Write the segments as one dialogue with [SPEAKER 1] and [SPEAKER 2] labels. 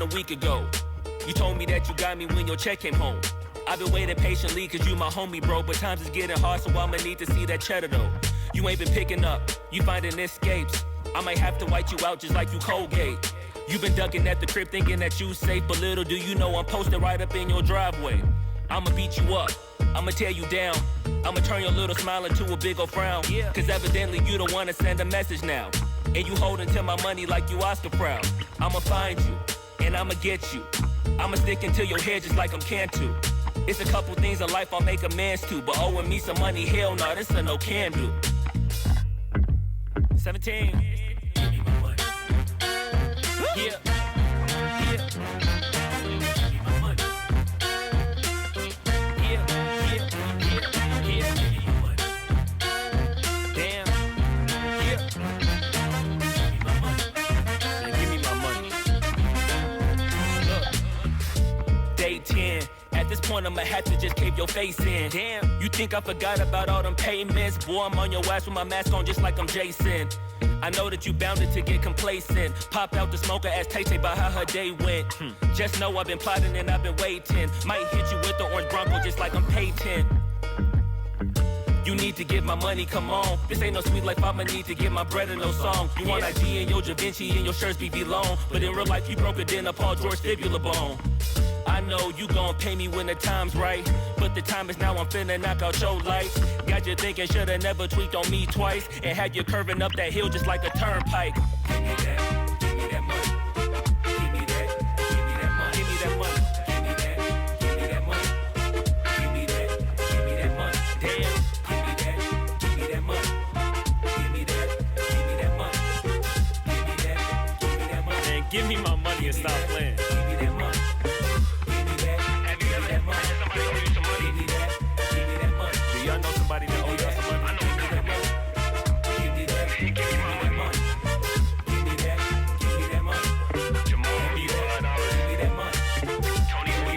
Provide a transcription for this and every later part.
[SPEAKER 1] a week ago. You told me that you got me when your check came home. I've been waiting patiently cause you my homie, bro. But times is getting hard, so I'ma need to see that cheddar, though. You ain't been picking up, you finding escapes. I might have to white you out just like you Colgate. You been ducking at the crib thinking that you safe, but little do you know I'm posted right up in your driveway. I'ma beat you up, I'ma tear you down. I'ma turn your little smile into a big ol' frown. Cause evidently you don't wanna send a message now. And you holding to my money like you Oscar proud. I'ma find you, and I'ma get you. I'ma stick into your head just like I'm Cantu. It's a couple things in life I'll make amends to, but owing me some money, hell no, this a no can do. 17. Give me my money. Yeah. Yeah. Give me my money. Yeah. Yeah. Yeah. Yeah. Give me my money. Damn. Yeah. Give me my money. Yeah, give me my money. Look. Day 10. At this point, I'ma have to just cave your face in. Damn, you think I forgot about all them payments? Boy, I'm on your ass with my mask on just like I'm Jason. I know that you bounded to get complacent. Pop out the smoker, ask Tay-Tay about how her day went. Just know I've been plotting and I've been waiting. Might hit you with the orange Bronco just like I'm Peyton. You need to get my money, come on. This ain't no sweet life, I'ma need to get my bread and no song. You want IG and your Da Vinci and your shirts be long. But in real life, you broke it in a Paul George fibula bone. I know you gon' pay me when the time's right, but the time is now, I'm finna knock out your lights. Got you thinking shoulda never tweaked on me twice, and had you curving up that hill just like a turnpike. Give me that, give me that money. Give me that, give me that money. Give me that money. Give me that, give me that money. Give me that, give me that money. Damn, give me that, give me that money. Give me that, give me that money. Give me that, give me that money. Man, give me my money and stop playing. Give me that money. Somebody that owe you some money. I know you got money. Give me that. Give me my money. Give me that. Give me that money. Jamal, give me that money. Tony, give me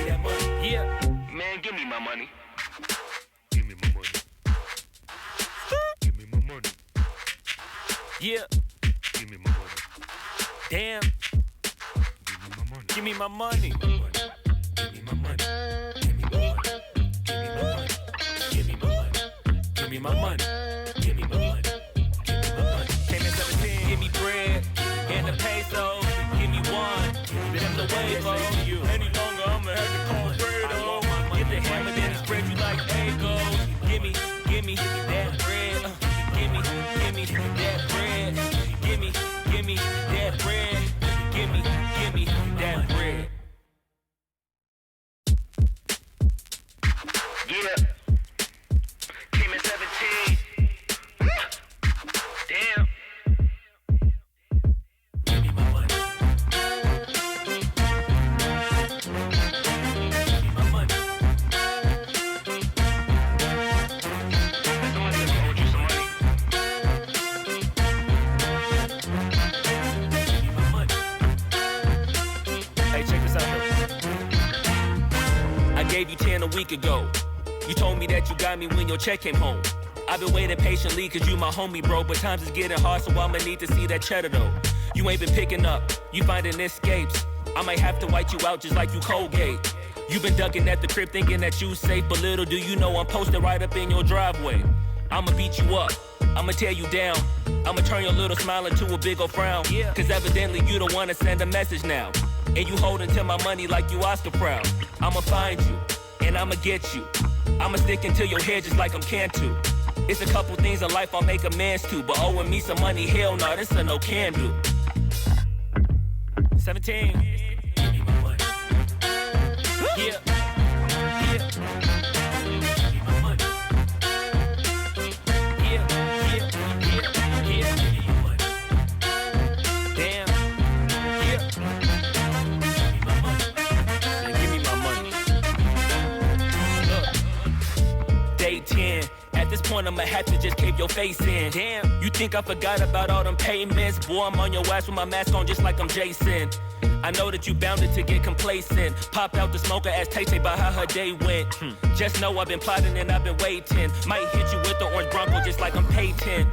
[SPEAKER 1] that money. Yeah, man, give me my money. Give me my money. Give me my money. Yeah. Give me my money. Damn. Give me my money. Give me my money. Give me my money. Give me my money, give me my money, give me my money. Came in 17, give me bread and the pesos. Give me one, then the wave. Any longer, I'ma have to call Fredo. Get the hammer, then spread you like Egos. Give me that bread. Give me that bread. Give me that bread. Give me that bread. Yeah. Damn. Give me my money. Give me my money. Somebody owed you some money. Give me my money. Hey, check this out. I gave you 10 a week ago. You told me that you got me when your check came home. I've been waiting patiently cause you my homie, bro. But times is getting hard, so I'ma need to see that cheddar, though. You ain't been picking up, you finding escapes. I might have to white you out just like you Colgate. You been ducking at the crib thinking that you safe, but little do you know I'm posted right up in your driveway. I'ma beat you up, I'ma tear you down. I'ma turn your little smile into a big ol' frown. Cause evidently you don't wanna send a message now. And you holding to my money like you Oscar proud. I'ma find you, and I'ma get you. I'ma stick into your head just like I'm Cantu. It's a couple things in life I'll make amends to, but owing me some money, hell no, this a no can do. 17. Give me my money. Yeah. Yeah. Give me my money. Yeah. Yeah. Yeah. Yeah. Give me my money. Damn. Yeah. Give me my money. Man, give me my money. Look. Day 10. At this point, I'ma have to just cave your face in. Damn, you think I forgot about all them payments? Boy, I'm on your ass with my mask on just like I'm Jason. I know that you bounded to get complacent. Pop out the smoker, ask Tay-Tay about how her day went. Just know I've been plotting and I've been waiting. Might hit you with the orange Bronco just like I'm Peyton.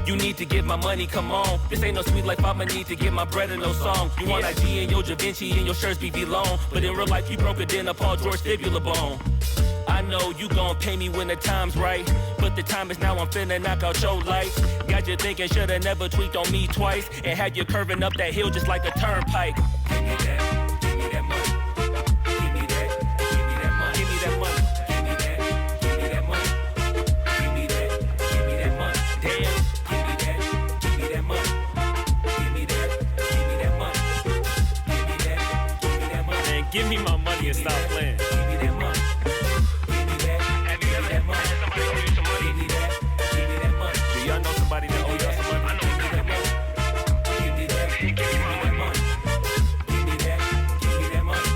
[SPEAKER 1] You need to get my money, come on. This ain't no sweet life, I'ma need to get my bread and no song. You want IG and your Da Vinci and your shirts be long. But in real life, you broke it than a Paul George fibula bone. I know you gon' pay me when the time's right, but the time is now, I'm finna knock out your lights. Got you thinking shoulda never tweaked on me twice, and had you curving up that hill just like a turnpike. Give me that, give me that money. Give me that, give me that money. Give me that money. Give me that, give me that money. Give me that, give me that money. Damn, give me that, give me that money. Give me that, give me that money. Give me that, give me that money. Man, give me my money and stop playing. Give me that money. Somebody that owe y'all some money. I know that money. Give me that. Give me my money. Give me that. Give me that money.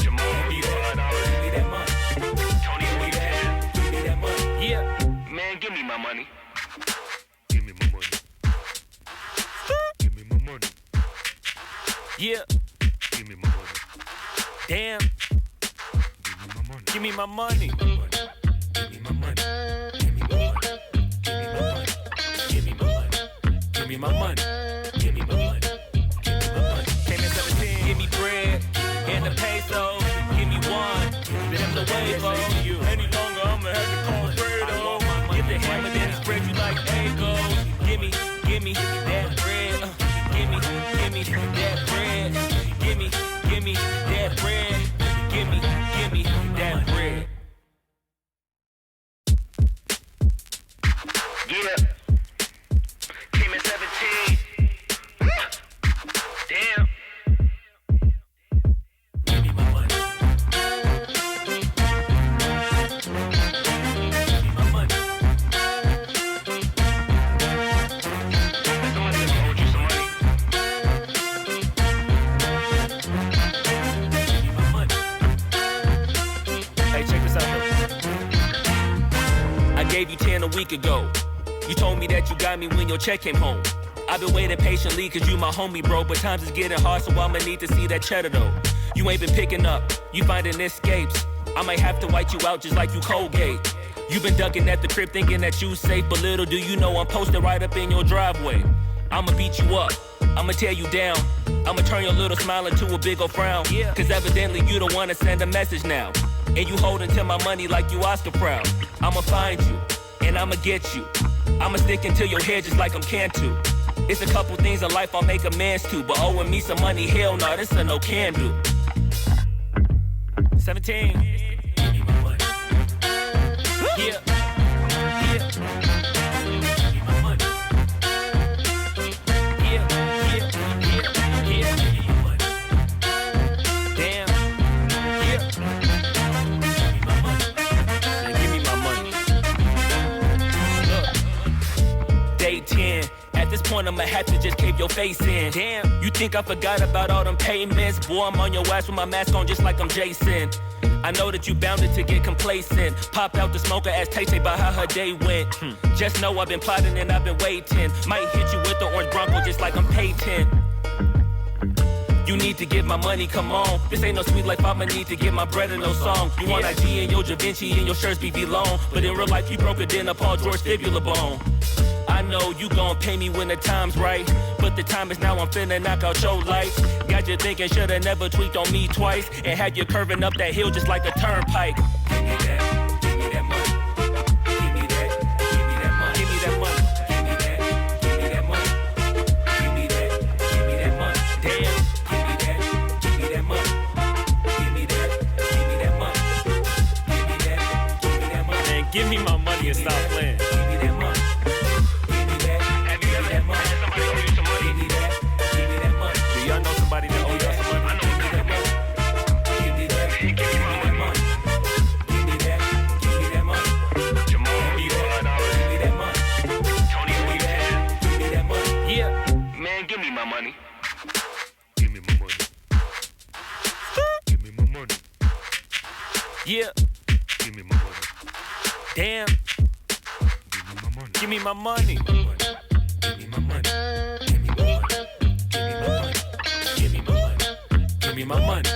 [SPEAKER 1] Jamal, be blood already. Give me that money. Tony, we had. Give me that money. Yeah, man, give me my money. Give me my money. Give me my money. Yeah. Give me my money. Damn. Give me my money. Give me my money. Give me my money. Give me my money. Give me my money. Give me my money. Give me my money. Give me my money. Came in 17. Give me bread and the peso. Give me one. Then the wave on you. Any longer, I'ma have to call Fredo. Get the hammer, then spread you like Egos. Give me that bread. Give me that bread. Give me that bread. Give me that bread. Yeah. Came in 17. Damn. Give me my money. Give me my money. Somebody just owed you some money. Give me my money. Hey, check this out, though. I gave you 10 a week ago. You told me that you got me when your check came home. I've been waiting patiently cause you my homie, bro. But times is getting hard, so I'ma need to see that cheddar, though. You ain't been picking up, you finding escapes. I might have to white you out just like you Colgate. You been ducking at the crib thinking that you safe, but little do you know I'm posted right up in your driveway. I'ma beat you up, I'ma tear you down. I'ma turn your little smile into a big ol' frown. Cause evidently you don't wanna send a message now. And you holding to my money like you Oscar proud. I'ma find you, and I'ma get you. I'ma stick into your head just like I'm Cantu. It's a couple things in life I'll make amends to, but owing me some money, hell no, this a no can do. 17. Give me my money. Yeah. Yeah. Give me my money. Yeah. Yeah. Yeah. Yeah. Give me my money. Damn. Yeah. Give me my money. Man, give me my money. Look. Day 10. At this point, I'ma have to just cave your face in. Damn, you think I forgot about all them payments? Boy, I'm on your ass with my mask on just like I'm Jason. I know that you bounded to get complacent. Popped out the smoker, asked Tay-Tay about how her day went. Just know I've been plotting and I've been waiting. Might hit you with the orange Bronco just like I'm Peyton. You need to get my money, come on. This ain't no sweet life, I'ma need to get my bread and no song. You want IG and your Da Vinci and your shirts be long. But in real life, you broke it than a Paul George fibula bone. I know you gon' pay me when the time's right, but the time is now, I'm finna knock out your lights. Got you thinking shoulda never tweaked on me twice, and had you curving up that hill just like a turnpike. Give me that, give me that money. Give me that, give me that money. Give me that money. Give me that, give me that money. Give me that, give me that money. Damn, give me that, give me that money. Give me that, give me that money. Give me that, give me that money. Man, give me my money and stop playing. Give me that money. Somebody that owe y'all some money. I know that money. Give me that. Give me my money. Give me that. Give me that money. Jamal, be blood already. Give me that money. Tony, we had. Give me that money. Yeah, man, give me my money. Give me my money. Give me my money. Yeah. Give me my money. Damn. Give me my money. Give me my money. Give me my money. Give me my money, give me my money,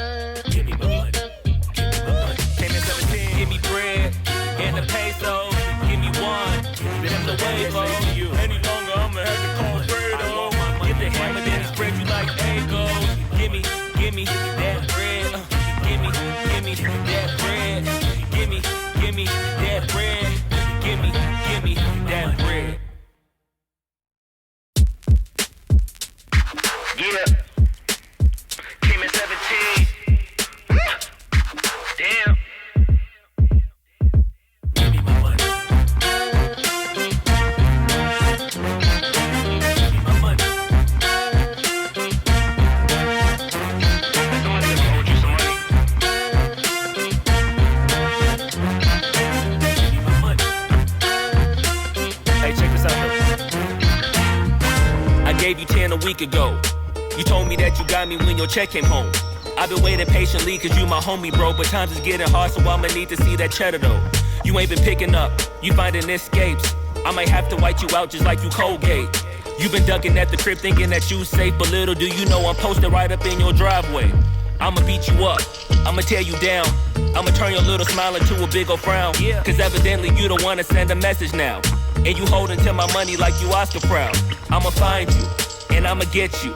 [SPEAKER 1] give me my money. Came in 17, give me bread and the peso. Give me one, then the wave on you. Any longer, I'ma never had to call Fredo. Get the hammer, then spread you like Egos. Gimme that bread. Gimme that bread. Gimme that bread. Gimme that bread. Yeah. Came in 17. Damn. Give me my money. Give me my money. Somebody ever owed you some money? Give me my money. Hey, check this out though. I gave you 10 a week ago. You told me that you got me when your check came home. I've been waiting patiently cause you my homie, bro. But times is getting hard, so I'ma need to see that cheddar though. You ain't been picking up, you finding escapes. I might have to white you out just like you Colgate. You been ducking at the crib thinking that you safe, but little do you know I'm posted right up in your driveway. I'ma beat you up, I'ma tear you down. I'ma turn your little smile into a big ol' frown. Cause evidently you don't wanna send a message now. And you holding to my money like you Oscar proud. I'ma find you, and I'ma get you.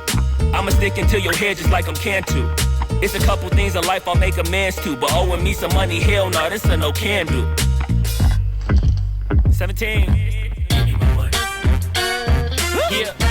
[SPEAKER 1] I'ma stick into your head just like I'm Cantu. It's a couple things in life I'll make amends to, but owing me some money, hell no, this a no can do. 17. Yeah.